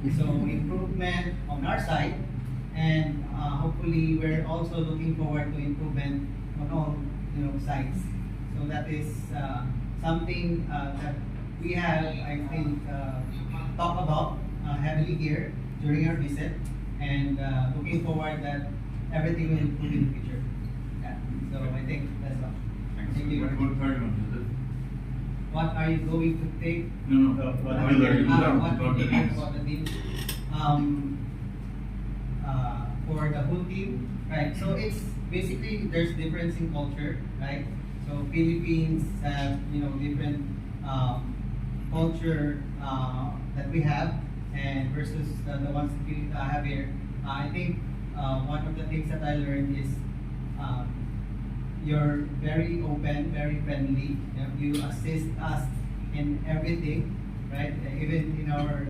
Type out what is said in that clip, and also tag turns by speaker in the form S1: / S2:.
S1: So improvement on our side, and hopefully we're also looking forward to improvement on all sides. So that is something that we have, I think, talked about heavily here during our visit, and looking forward that everything will improve in the future. Yeah. So I think that's all. Thank you.
S2: What third one is it?
S1: What are you going to take?
S2: No, what we learned
S1: What
S2: about
S1: we
S2: the
S1: learned
S2: teams.
S1: about the team. For the whole team, right? So it's basically there's difference in culture, right? So Philippines have different culture that we have, and versus the ones that we have here. I think one of the things that I learned is you're very open, very friendly. You assist us in everything, right? Even in our